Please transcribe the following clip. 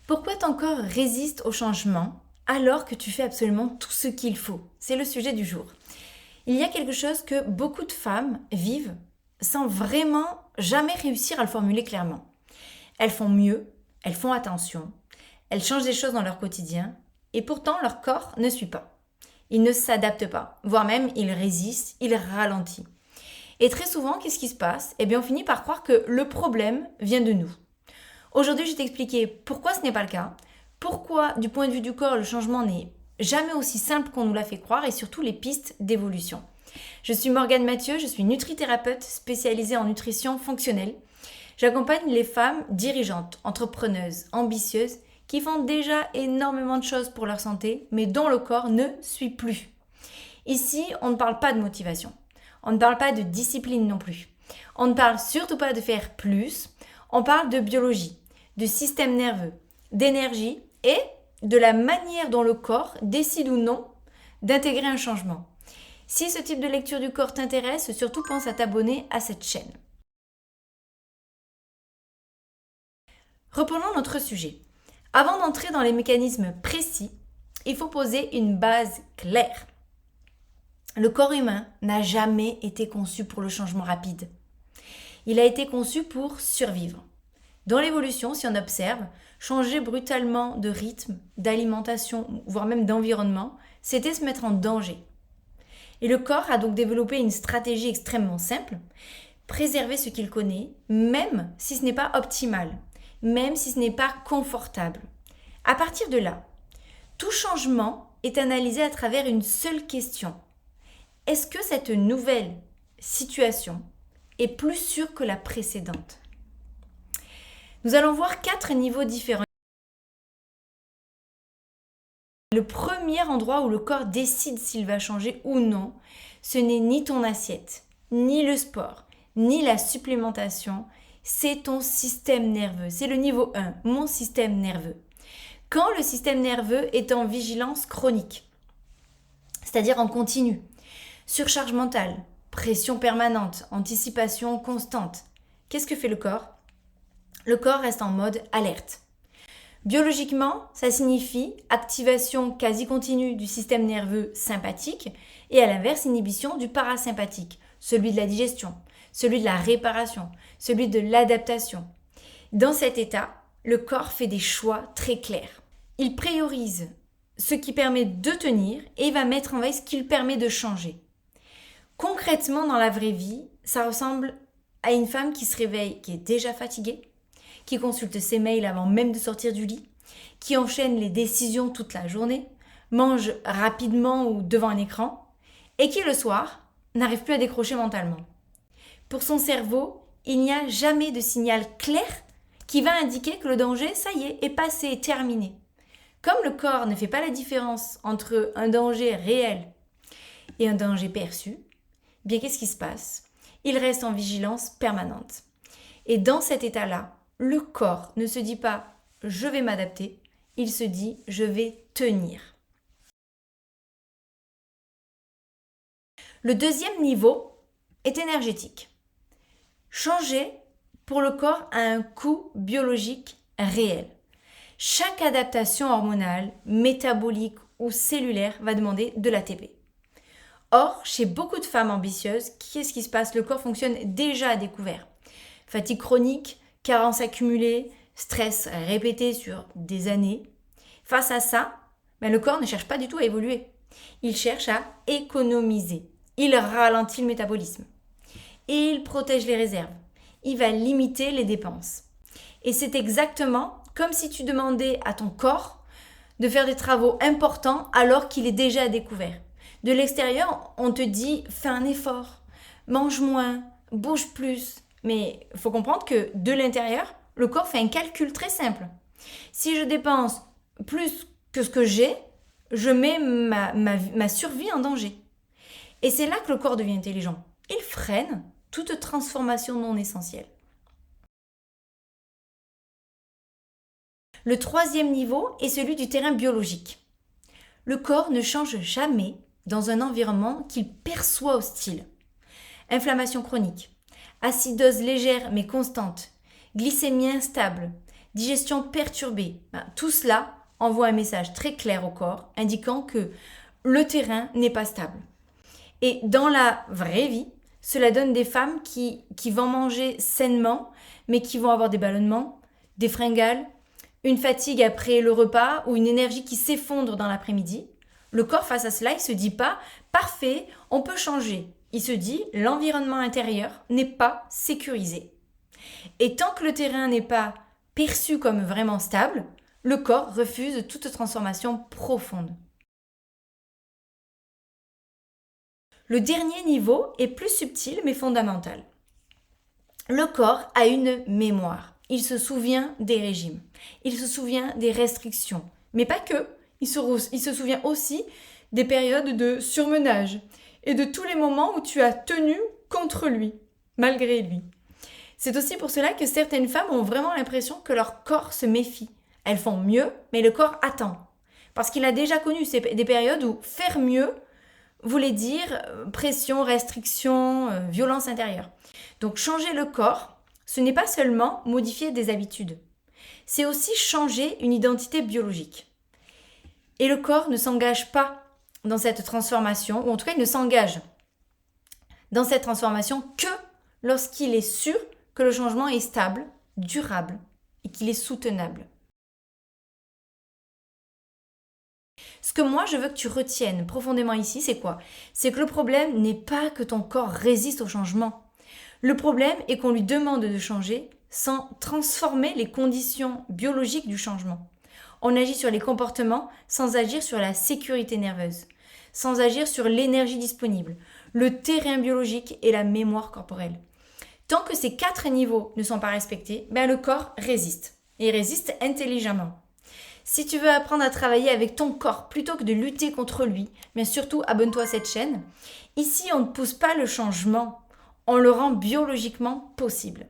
Pourquoi ton corps résiste au changement alors que tu fais absolument tout ce qu'il faut? C'est le sujet du jour. Il y a quelque chose que beaucoup de femmes vivent sans vraiment jamais réussir à le formuler clairement. Elles font mieux, elles font attention, elles changent des choses dans leur quotidien et pourtant leur corps ne suit pas. Il ne s'adapte pas, voire même il résiste, il ralentit. Et très souvent, qu'est-ce qui se passe? On finit par croire que le problème vient de nous. Aujourd'hui, je vais t'expliquer pourquoi ce n'est pas le cas, pourquoi du point de vue du corps, le changement n'est jamais aussi simple qu'on nous l'a fait croire et surtout les pistes d'évolution. Je suis Morgane Mathieu, je suis nutrithérapeute spécialisée en nutrition fonctionnelle. J'accompagne les femmes dirigeantes, entrepreneuses, ambitieuses qui font déjà énormément de choses pour leur santé mais dont le corps ne suit plus. Ici, on ne parle pas de motivation, on ne parle pas de discipline non plus. On ne parle surtout pas de faire plus, on parle de biologie, de système nerveux, d'énergie et de la manière dont le corps décide ou non d'intégrer un changement. Si ce type de lecture du corps t'intéresse, surtout pense à t'abonner à cette chaîne. Reprenons notre sujet. Avant d'entrer dans les mécanismes précis, il faut poser une base claire. Le corps humain n'a jamais été conçu pour le changement rapide. Il a été conçu pour survivre. Dans l'évolution, si on observe, changer brutalement de rythme, d'alimentation, voire même d'environnement, c'était se mettre en danger. Et le corps a donc développé une stratégie extrêmement simple, préserver ce qu'il connaît, même si ce n'est pas optimal, même si ce n'est pas confortable. À partir de là, tout changement est analysé à travers une seule question. Est-ce que cette nouvelle situation est plus sûre que la précédente? Nous allons voir 4 niveaux différents. Le premier endroit où le corps décide s'il va changer ou non, ce n'est ni ton assiette, ni le sport, ni la supplémentation, c'est ton système nerveux. C'est le niveau 1, mon système nerveux. Quand le système nerveux est en vigilance chronique, c'est-à-dire en continu, surcharge mentale, pression permanente, anticipation constante, qu'est-ce que fait le corps? Le corps reste en mode alerte. Biologiquement, ça signifie activation quasi continue du système nerveux sympathique et à l'inverse, inhibition du parasympathique, celui de la digestion, celui de la réparation, celui de l'adaptation. Dans cet état, le corps fait des choix très clairs. Il priorise ce qui permet de tenir et il va mettre en veille ce qui lui permet de changer. Concrètement, dans la vraie vie, ça ressemble à une femme qui se réveille, qui est déjà fatiguée, qui consulte ses mails avant même de sortir du lit, qui enchaîne les décisions toute la journée, mange rapidement ou devant un écran, et qui le soir n'arrive plus à décrocher mentalement. Pour son cerveau, il n'y a jamais de signal clair qui va indiquer que le danger, ça y est passé, est terminé. Comme le corps ne fait pas la différence entre un danger réel et un danger perçu, qu'est-ce qui se passe? Il reste en vigilance permanente. Et dans cet état-là, le corps ne se dit pas « je vais m'adapter », il se dit « je vais tenir ». Le deuxième niveau est énergétique. Changer pour le corps a un coût biologique réel. Chaque adaptation hormonale, métabolique ou cellulaire va demander de l'ATP. Or, chez beaucoup de femmes ambitieuses, qu'est-ce qui se passe? Le corps fonctionne déjà à découvert. Fatigue chronique, carence accumulée, stress répété sur des années. Face à ça, le corps ne cherche pas du tout à évoluer. Il cherche à économiser. Il ralentit le métabolisme. Et il protège les réserves. Il va limiter les dépenses. Et c'est exactement comme si tu demandais à ton corps de faire des travaux importants alors qu'il est déjà à découvert. De l'extérieur, on te dit « fais un effort, mange moins, bouge plus ». Mais il faut comprendre que de l'intérieur, le corps fait un calcul très simple. Si je dépense plus que ce que j'ai, je mets ma survie en danger. Et c'est là que le corps devient intelligent. Il freine toute transformation non essentielle. Le troisième niveau est celui du terrain biologique. Le corps ne change jamais dans un environnement qu'il perçoit hostile. Inflammation chronique, acidose légère mais constante, glycémie instable, digestion perturbée. Tout cela envoie un message très clair au corps indiquant que le terrain n'est pas stable. Et dans la vraie vie, cela donne des femmes qui vont manger sainement, mais qui vont avoir des ballonnements, des fringales, une fatigue après le repas ou une énergie qui s'effondre dans l'après-midi. Le corps, face à cela, il ne se dit pas « parfait, on peut changer ». Il se dit « l'environnement intérieur n'est pas sécurisé ». Et tant que le terrain n'est pas perçu comme vraiment stable, le corps refuse toute transformation profonde. Le dernier niveau est plus subtil mais fondamental. Le corps a une mémoire. Il se souvient des régimes. Il se souvient des restrictions. Mais pas que. Il se souvient aussi des périodes de surmenage et de tous les moments où tu as tenu contre lui, malgré lui. C'est aussi pour cela que certaines femmes ont vraiment l'impression que leur corps se méfie. Elles font mieux, mais le corps attend. Parce qu'il a déjà connu des périodes où faire mieux voulait dire pression, restriction, violence intérieure. Donc changer le corps, ce n'est pas seulement modifier des habitudes. C'est aussi changer une identité biologique. Et le corps ne s'engage pas dans cette transformation, ou en tout cas il ne s'engage dans cette transformation que lorsqu'il est sûr que le changement est stable, durable et qu'il est soutenable. Ce que moi je veux que tu retiennes profondément ici, c'est quoi? C'est que le problème n'est pas que ton corps résiste au changement. Le problème est qu'on lui demande de changer sans transformer les conditions biologiques du changement. On agit sur les comportements sans agir sur la sécurité nerveuse, sans agir sur l'énergie disponible, le terrain biologique et la mémoire corporelle. Tant que ces 4 niveaux ne sont pas respectés, le corps résiste, et résiste intelligemment. Si tu veux apprendre à travailler avec ton corps plutôt que de lutter contre lui, mais surtout abonne-toi à cette chaîne. Ici, on ne pousse pas le changement, on le rend biologiquement possible.